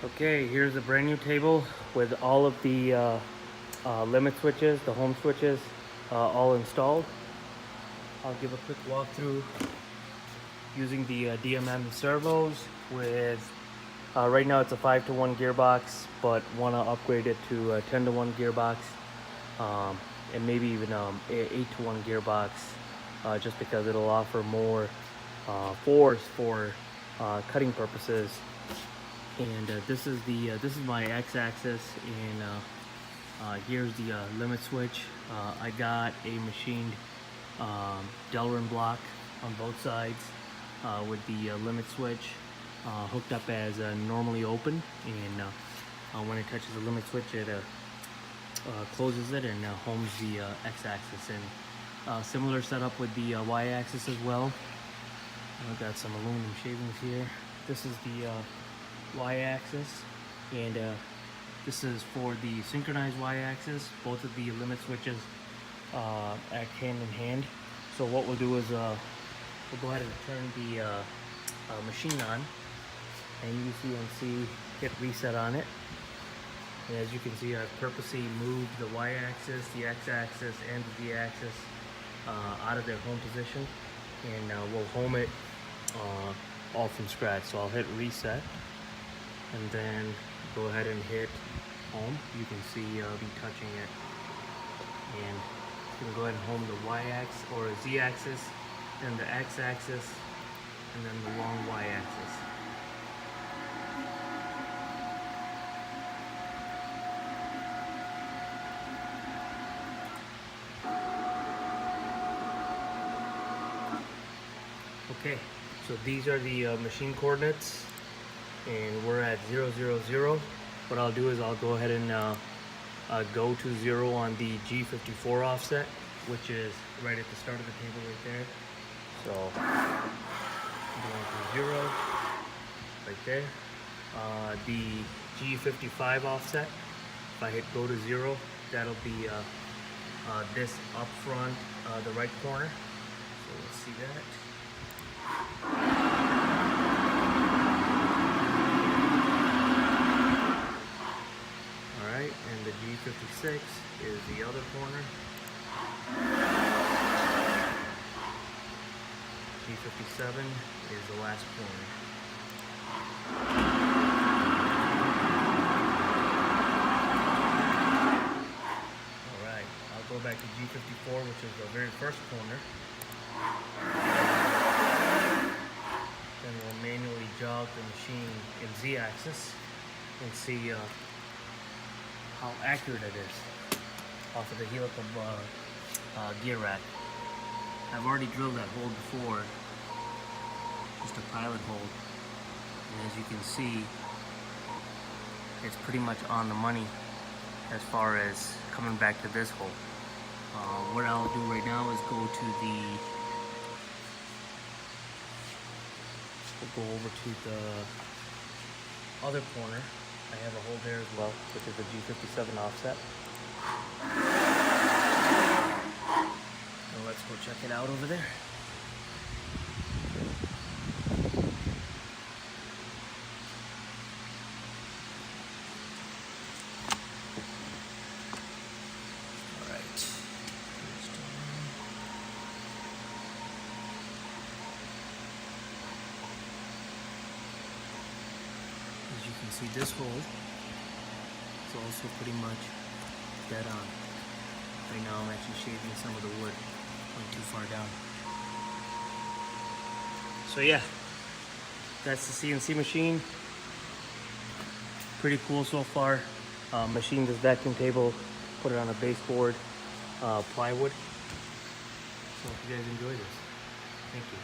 Okay, here's a brand new table with all of the limit switches, the home switches, all installed. I'll give a quick walkthrough using the DMM servos with, right now it's a 5-to-1 gearbox, but want to upgrade it to a 10-to-1 gearbox, and maybe even 8-to-1 gearbox, just because it'll offer more force for cutting purposes. And this is my x-axis, and here's the limit switch. I got a machined Delrin block on both sides with the limit switch hooked up as normally open, and when it touches the limit switch, it closes it and homes the x-axis. And similar setup with the y-axis as well. I've got some aluminum shavings here. This is the y-axis, and this is for the synchronized y-axis. Both of the limit switches act hand in hand. So what we'll do is we'll go ahead and turn the machine on, and use CNC, hit reset on it. And as you can see, I've purposely moved the y-axis, the x-axis, and the z-axis out of their home position, and we'll home it all from scratch. So I'll hit reset, and then go ahead and hit home. You can see me touching it, and it's gonna go ahead and home the y-axis or z-axis, and the x-axis, and then the long y-axis. Okay, so these are the machine coordinates, and we're at 0, 0, 0. What I'll do is I'll go ahead and go to 0 on the G54 offset, which is right at the start of the table right there. So going to 0 right there. The G55 offset, if I hit go to 0, that'll be this up front, the right corner. So let's see that. Alright, and the G56 is the other corner. G57 is the last corner. Alright, I'll go back to G54, which is the very first corner. Then we'll manually jog the machine in Z-axis and see how accurate it is off of the helical gear rack. I've already drilled that hole before, just a pilot hole, and as you can see, it's pretty much on the money as far as coming back to this hole. What I'll do right now is go to we'll go over to the other corner. I have a hole there as well, which is the G57 offset. And let's go check it out over there. Alright. As you can see, this hole is also pretty much dead on. Right now I'm actually shaving some of the wood, going too far down. So yeah, that's the CNC machine. Pretty cool so far. Machined this vacuum table, put it on a baseboard, plywood. So hope you guys enjoy this. Thank you.